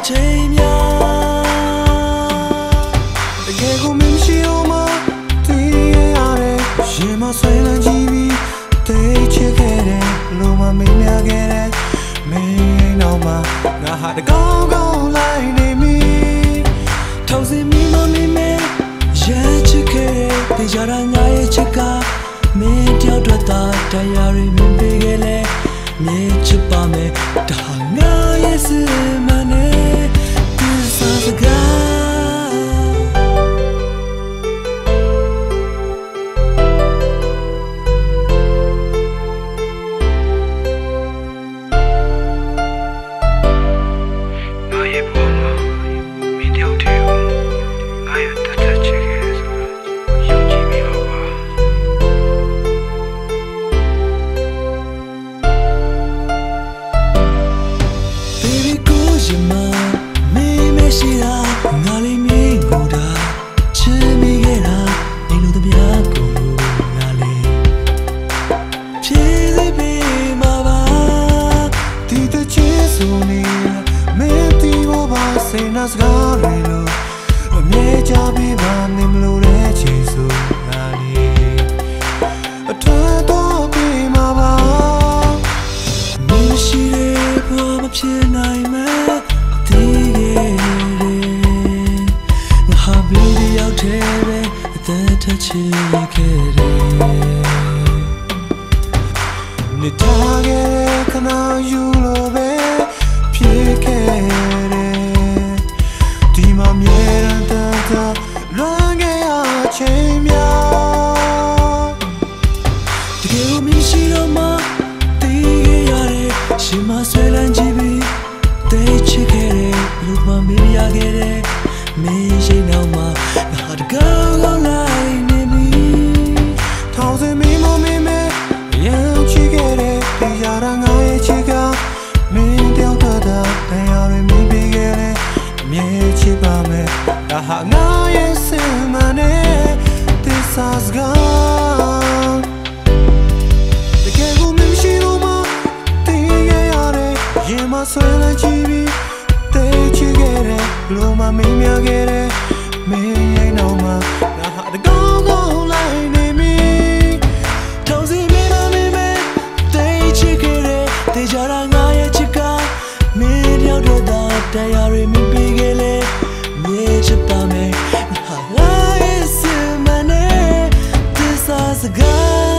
ချိန်များတကယ်ကိုမင်းရှိတော့မှတည်ရတယ်ရင်မဆွဲလန်းကြည့်ပြီးတိတ်ချစ်ခဲ့တယ်လို့မမေ့မြခဲ့တယ်မင်းတော့မှငါဟာတကောင်းကောင်းလိုက်နေမိထောင်စင်မိမမေ့မဲ့ရဲ့ချစ်ခဲ့တယ်တရားရငါရဲ့ချစ်ကမင်းတယောက်တော့တရားတွေမြင်ပေးခဲ့လေမြေချစ်ပါမယ်ဒါငါရဲ့စမနဲ့ဒီစားစကားရှိတာငါလေးမြင်ကိုတာချစ်မိခဲ့တာနေလို့တပြားကိုငါလေးဖြည့်စေပေးမှာပါဒီတချစ်ဆိုနေမင်းတီဘောပါစေနာစကားတွေလို့အမြဲကြပေးပါနေမလို့တဲ့ချစ်ဆိုငါလေးအထွတ်တော့ပေးမှာပါမင်းရှိတဲ့ဘာမဖြစ်နိုင်မဲ့Baby out there, that touchခဲ့တယ်နေထားခဲ့ခဏယူလို့ပဲဖြစ်ခဲ့တယ်ဒီမှာမြဲတမ်းလွန်ခဲ့ရချိန်များတကယ်ကိုမရှိတော့မှတည်ခဲ့ရတယ်ရှင်မဆွဲလန်းကြည့်ပြီးတိတ်ချစ်ခဲ့တယ်လူမမေ့ရခဲ့တယ်မင်းရှိနောက်မှာငါတကောင်းကောင်းလိုက်နေပြီထောင်စင်မီမမေမဲရန်ချီခဲ့တဲ့တရားရငါရဲ့ချစ်ကမင်းတယောက်တော့တရားတွေမြင်ပြီးခဲ့တယ်အမြဲချစ်ပါမယ်ဒါဟာငါရဲ့စင်မနဲ့သစ္စာစကားတကယ်ကိုမင်းရှိတော့မှတည်ခဲ့ရတယ်ရင်မဆွဲလန်းကြည့်ပြီးတိတ်ချစ်ခဲ့တယ်လို့မမေ့မြခဲ့တယ်မင်းရဲ့နောက်မှာငါဟာတကောင်းကောင်းလိုက်နေမိထောင်စီမင်းမမေ့မဲ့တိတ်ချစ်ခဲ့တယ်တရားရငါရဲ့ချစ်ကမင်းတယောက်တော့တရားတွေမြင်ပြီးခဲ့လေမြေချစ်ပါမယ်ငါရဲ့စမနဲ့သစ္စာစကား